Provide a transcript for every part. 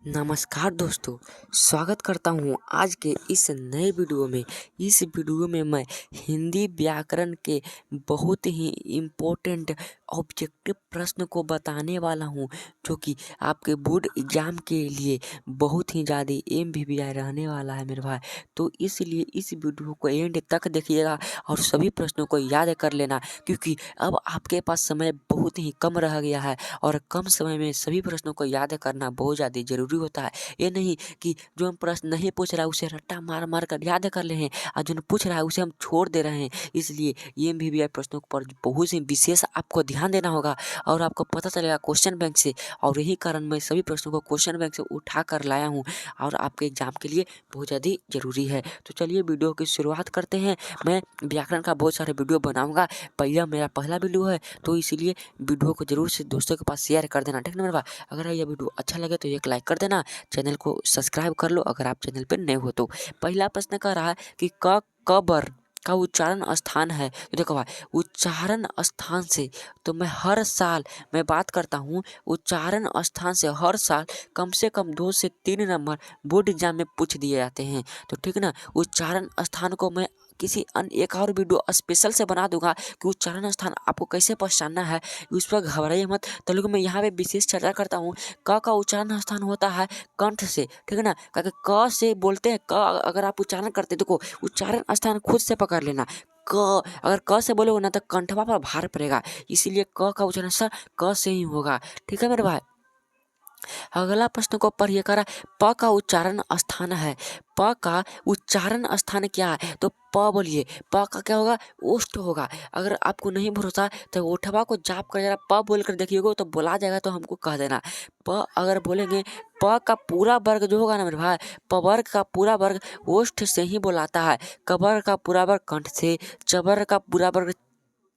नमस्कार दोस्तों, स्वागत करता हूँ आज के इस नए वीडियो में। इस वीडियो में मैं हिंदी व्याकरण के बहुत ही इम्पोर्टेंट ऑब्जेक्टिव प्रश्न को बताने वाला हूँ, जो कि आपके बोर्ड एग्जाम के लिए बहुत ही ज़्यादा एमवीवीआई रहने वाला है मेरे भाई। तो इसलिए इस वीडियो को एंड तक देखिएगा और सभी प्रश्नों को याद कर लेना, क्योंकि अब आपके पास समय बहुत ही कम रह गया है और कम समय में सभी प्रश्नों को याद करना बहुत ज़्यादा ज़रूरी होता है। ये नहीं कि जो हम प्रश्न नहीं पूछ रहा है उसे रट्टा मार मार कर याद कर ले हैं और जो पूछ रहा है उसे हम छोड़ दे रहे हैं। इसलिए ये एमवीवीआई प्रश्नों पर बहुत ही विशेष आपको ध्यान देना होगा और आपको पता चलेगा क्वेश्चन बैंक से। और यही कारण मैं सभी प्रश्नों को क्वेश्चन बैंक से उठा कर लाया हूँ और आपके एग्जाम के लिए बहुत ज़्यादा ज़रूरी है। तो चलिए वीडियो की शुरुआत करते हैं। मैं व्याकरण का बहुत सारे वीडियो बनाऊँगा, मेरा पहला वीडियो है, तो इसीलिए वीडियो को जरूर से दोस्तों के पास शेयर कर देना, ठीक है मेरे भाई। अगर यह वीडियो अच्छा लगे तो एक लाइक कर देना, चैनल को सब्सक्राइब कर लो अगर आप चैनल पर नए हो तो। पहला प्रश्न कह रहा है कि कबर का उच्चारण स्थान है। तो देखो भाई, उच्चारण स्थान से तो मैं बात करता हूँ उच्चारण स्थान से हर साल कम से कम 2 से 3 नंबर बोर्ड एग्जाम में पूछ दिए जाते हैं। तो ठीक ना, उच्चारण स्थान को मैं किसी अन्य एक और वीडियो स्पेशल से बना दूंगा कि उच्चारण स्थान आपको कैसे पहचानना है, उस पर घबराइए मत। तेलुगु में यहाँ पे विशेष चर्चा करता हूँ। क का उच्चारण स्थान होता है कंठ से, ठीक है ना, क्योंकि क से बोलते हैं। क अगर आप उच्चारण करते देखो, उच्चारण स्थान खुद से पकड़ लेना। क अगर क से बोलोगे ना तो कंठवा पर भार पड़ेगा, इसीलिए क का उच्चारण स्थान क से ही होगा, ठीक है मेरे भाई। अगला प्रश्न को पढ़िए, करा प का उच्चारण स्थान है। प का उच्चारण स्थान क्या है? तो प बोलिए, प का क्या होगा? ओष्ठ होगा। अगर आपको नहीं भरोसा तो ओठवा को जाप कर जरा प बोल कर देखिएगा तो बोला जाएगा, तो हमको कह देना। प अगर बोलेंगे, प का पूरा वर्ग जो होगा ना मेरे भाई, प वर्ग का पूरा वर्ग ओष्ठ से ही बोलाता है। क वर्ग का पूरा वर्ग कंठ से, च वर्ग का पूरा वर्ग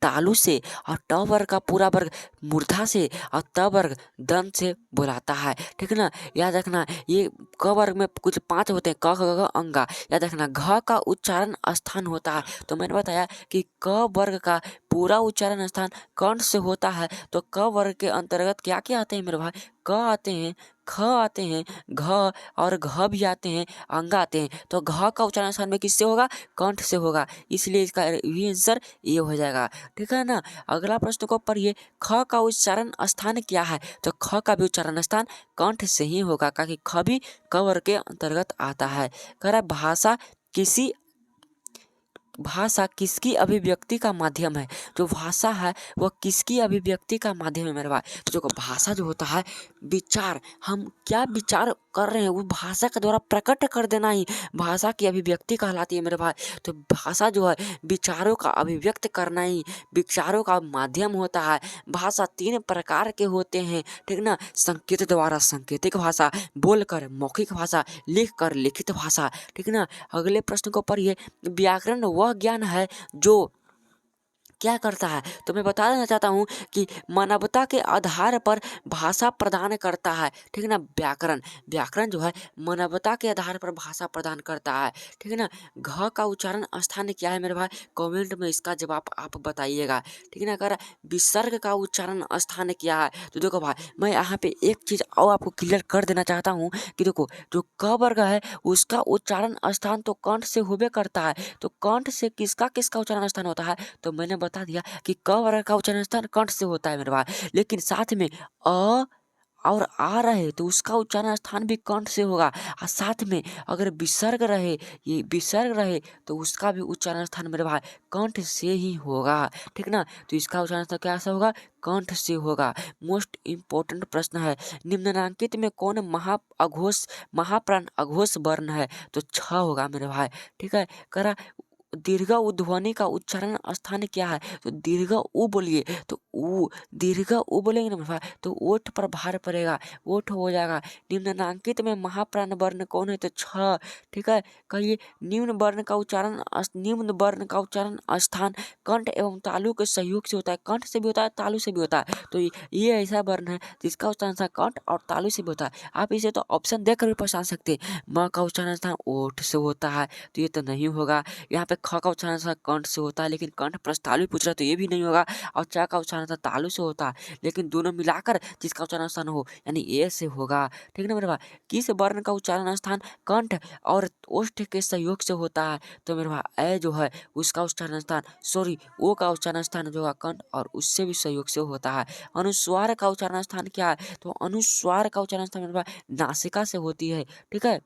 तालु से, और ट वर्ग का पूरा वर्ग मूर्धा से, और त वर्ग दंत से बुलाता है, ठीक है ना। याद रखना, ये क वर्ग में कुछ 5 होते हैं, क ख ग अंगा। याद रखना, घ का उच्चारण स्थान होता है। तो मैंने बताया कि क वर्ग का पूरा उच्चारण स्थान कंठ से होता है। तो क वर्ग के अंतर्गत क्या क्या आते हैं मेरे भाई? क आते हैं, ख आते हैं, घ और घ भी आते हैं, अंग आते हैं। तो घ का उच्चारण स्थान में किससे होगा? कंठ से होगा, इसलिए इसका भी आंसर ये हो जाएगा, ठीक है ना। अगला प्रश्न को पढ़िए, ख का उच्चारण स्थान क्या है? तो ख का भी उच्चारण स्थान कंठ से ही होगा, क्योंकि ख भी क वर्ग के अंतर्गत आता है। कह रहा है भाषा किसकी अभिव्यक्ति का माध्यम है? जो भाषा है वह किसकी अभिव्यक्ति का माध्यम है मेरे भाई? तो जो भाषा जो होता है, विचार, हम क्या विचार कर रहे हैं वो भाषा के द्वारा प्रकट कर देना ही भाषा की अभिव्यक्ति कहलाती है मेरे भाई। तो भाषा जो है विचारों का अभिव्यक्त करना ही विचारों का माध्यम होता है। भाषा 3 प्रकार के होते हैं, ठीक ना। संकेत द्वारा सांकेतिक भाषा, बोलकर मौखिक भाषा, लिख कर लिखित भाषा, ठीक ना। अगले प्रश्न को पढ़िए, व्याकरण वह ज्ञान है जो क्या करता है? तो मैं बता देना चाहता हूँ कि मानवता के आधार पर भाषा प्रदान करता है, ठीक है ना। व्याकरण जो है मानवता के आधार पर भाषा प्रदान करता है, ठीक है ना। घ का उच्चारण स्थान क्या है मेरे भाई? कमेंट में इसका जवाब आप बताइएगा, ठीक है ना। अगर विसर्ग का उच्चारण स्थान क्या है? तो देखो भाई, मैं यहाँ पे एक चीज़ और आपको क्लियर कर देना चाहता हूँ कि देखो, जो क वर्ग है उसका उच्चारण स्थान तो कंठ से होबे करता है। तो कंठ से किसका किसका उच्चारण स्थान होता है? तो मैंने बता दिया कि क वर्ग का उच्चारण स्थान कंठ से होता है मेरे भाई, लेकिन साथ में अ और आ रहे तो उसका उच्चारण स्थान भी कंठ से होगा। और साथ में अगर विसर्ग रहे तो उसका भी उच्चारण स्थान मेरे भाई कंठ से ही होगा, ठीक ना। तो इसका उच्चारण स्थान कैसा होगा? कंठ से होगा। मोस्ट इम्पोर्टेंट प्रश्न है, निम्नलिखित में कौन महाप्राण अघोष वर्ण है? तो छ होगा मेरे भाई, ठीक है। करा दीर्घ उध्वनि का उच्चारण स्थान क्या है? तो दीर्घ उ बोलिए, तो उ दीर्घ उ बोलेंगे ना भाई तो ओठ पर भार पड़ेगा, ओठ हो जाएगा। निम्नलिखित में महाप्राण वर्ण कौन है? तो छ, ठीक है। कहिए, निम्न वर्ण का उच्चारण स्थान कंठ एवं तालु के सहयोग से होता है। कंठ से भी होता है, तालु से भी होता है। तो ये ऐसा वर्ण है जिसका उच्चारण स्थान कंठ और तालु से भी होता है। आप इसे तो ऑप्शन देकर भी पहचान सकते हैं। म का उच्चारण स्थान ओठ से होता है, तो ये तो नहीं होगा। यहाँ पे ख का उच्चारण स्थान कंठ से होता है, लेकिन कंठ प्रस्तालु पूछ रहा है तो ये भी नहीं होगा। और च का उच्चारण स्थान तालु से होता है, लेकिन दोनों मिलाकर जिसका उच्चारण स्थान हो यानी ए से होगा। ठीक है ना मेरे भाई। किस वर्ण का उच्चारण स्थान कंठ और ओष्ठ के सहयोग से होता है, तो मेरे भाई ए जो है उसका उच्चारण स्थान ओ का उच्चारण स्थान जो है कंठ और उससे भी सहयोग से होता है। अनुस्वार का उच्चारण स्थान क्या है, तो अनुस्वार का उच्चारण स्थान मेरे भाई नासिका से होती है। ठीक है।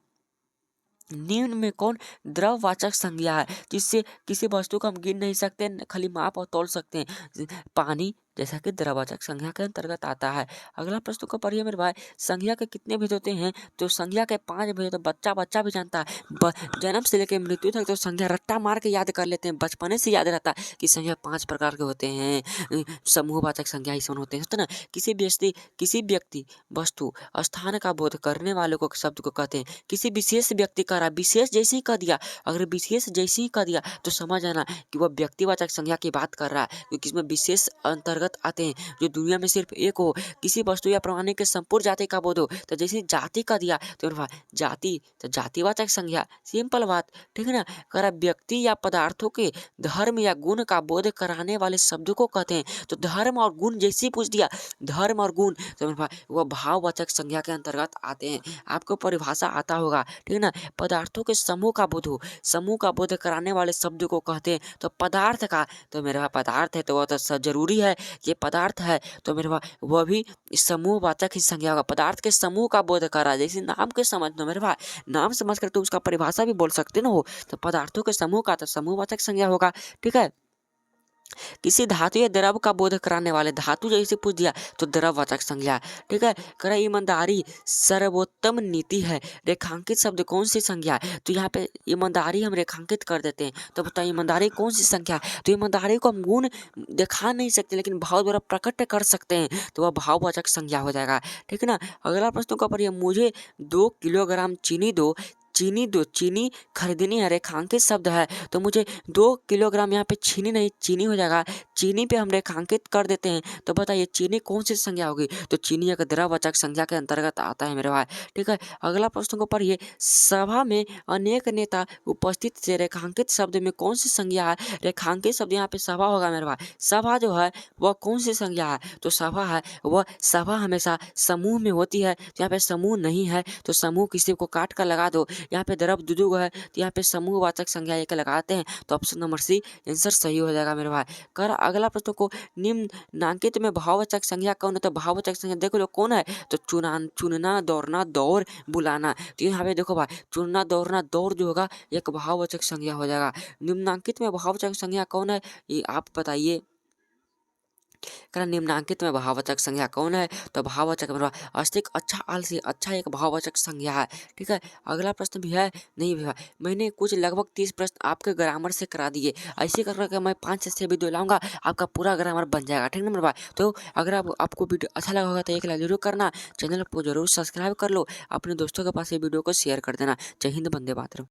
निम्न में कौन द्रववाचक संज्ञा है जिससे किसी वस्तु को हम गिन नहीं सकते, खाली माप और तौल सकते हैं। पानी जैसा कि द्रववाचक संज्ञा के अंतर्गत आता है। अगला प्रश्न को पढ़िए मेरे भाई। संज्ञा के कितने भेद होते हैं, तो संज्ञा के 5 भेद होते हैं। बच्चा भी जानता है। जन्म से लेकर मृत्यु तक तो संज्ञा रट्टा मार के याद कर लेते हैं, बचपने से याद रहता है कि संज्ञा 5 प्रकार के होते हैं। समूहवाचक संज्ञा ऐसे होते हैं, तो ना किसी व्यक्ति वस्तु स्थान का बोध करने वालों को शब्द को कहते हैं। किसी विशेष व्यक्ति का रहा, विशेष जैसे ही कह दिया, अगर विशेष जैसे ही कह दिया तो समझ आना कि वह व्यक्तिवाचक संज्ञा की बात कर रहा है, क्योंकि इसमें विशेष अंतर्गत आते हैं जो दुनिया में सिर्फ एक हो। किसी वस्तु या प्राणी के संपूर्ण जाति का बोध हो, तो जैसे जाति का दिया तो जाति तो जातिवाचक संज्ञा, सिंपल बात। ठीक है ना। कर व्यक्ति या पदार्थों के धर्म या गुण का बोध कराने वाले शब्द को कहते हैं। तो धर्म और गुण जैसे ही पूछ दिया, धर्म और गुण, तो वह भाववाचक संज्ञा के अंतर्गत आते हैं। आपको परिभाषा आता होगा। ठीक है ना। पदार्थों के समूह का बोध हो, समूह का बोध कराने वाले शब्द को कहते हैं। तो पदार्थ का, तो मेरे पास पदार्थ है तो वह तो जरूरी है, ये पदार्थ है तो मेरे पास वह भी समूहवाचक ही संज्ञा होगा। पदार्थ के समूह का बोध कर रहा है, जैसे नाम के समझ लो मेरे भाई, नाम समझ कर तुम उसका परिभाषा भी बोल सकते ना हो। तो पदार्थों के समूह का तो समूहवाचक संज्ञा होगा। ठीक है। किसी धातु या द्रव का बोध कराने वाले, धातु जैसे पूछ दिया तो द्रववाचक संज्ञा। ठीक है। करा ईमानदारी सर्वोत्तम नीति है, रेखांकित शब्द कौन सी संज्ञा है, तो यहाँ पे ईमानदारी हम रेखांकित कर देते हैं। तो बताइए ईमानदारी कौन सी संख्या है, तो ईमानदारी को हम गुण दिखा नहीं सकते लेकिन भाव द्वारा प्रकट कर सकते हैं, तो वह भाववाचक संज्ञा हो जाएगा। ठीक है ना। अगला प्रश्न का पढ़िए। मुझे 2 किलोग्राम चीनी दो, चीनी खरीदनी है, रेखांकित शब्द है, तो मुझे 2 किलोग्राम, यहाँ पे चीनी नहीं चीनी हो जाएगा, चीनी पे हम रेखांकित कर देते हैं। तो बताइए चीनी कौन सी संज्ञा होगी, तो चीनी एक द्रववाचक संज्ञा के अंतर्गत आता है मेरे भाई। ठीक है। अगला प्रश्न को पढ़िए। सभा में अनेक नेता उपस्थित से रेखांकित शब्द में कौन सी संज्ञा है, रेखांकित शब्द यहाँ पे सभा होगा मेरे भाई। सभा जो है वह कौन सी संज्ञा है, तो सभा है वह, सभा हमेशा समूह में होती है, तो यहाँ पे समूह नहीं है तो समूह किसी को काट कर लगा दो। यहाँ पे द्रव दुदुग है तो यहाँ पे समूहवाचक संज्ञा एक लगाते हैं, तो ऑप्शन नंबर सी आंसर सही हो जाएगा मेरे भाई। कर अगला प्रश्न को। निम्नांकित में भाववाचक संज्ञा कौन है, तो भाववाचक संज्ञा देखो लो कौन है, तो चुनना, दौड़ना, दौड़, बुलाना। तो यहाँ पे देखो भाई चुनना, दौड़ना, दौड़ जो होगा एक भाववाचक संज्ञा हो जाएगा। निम्नांकित में भाववाचक संज्ञा कौन है, ये आप बताइए। कारण निम्नांकित में भाववाचक संज्ञा कौन है, तो भाववाचक अस्तिक, अच्छा, आलसी, अच्छा एक भाववाचक संज्ञा है। ठीक है। अगला प्रश्न भी है, नहीं भी है। मैंने कुछ लगभग 30 प्रश्न आपके ग्रामर से करा दिए, ऐसे कर करके मैं 5 से 6 वीडियो लाऊंगा, आपका पूरा ग्रामर बन जाएगा। ठीक है ना मेरे भाई। तो अगर आपको वीडियो अच्छा लगा होगा तो एक लाइक जरूर करना, चैनल को जरूर सब्सक्राइब कर लो, अपने दोस्तों के पास ये वीडियो को शेयर कर देना। जय हिंद, वंदे मातरम।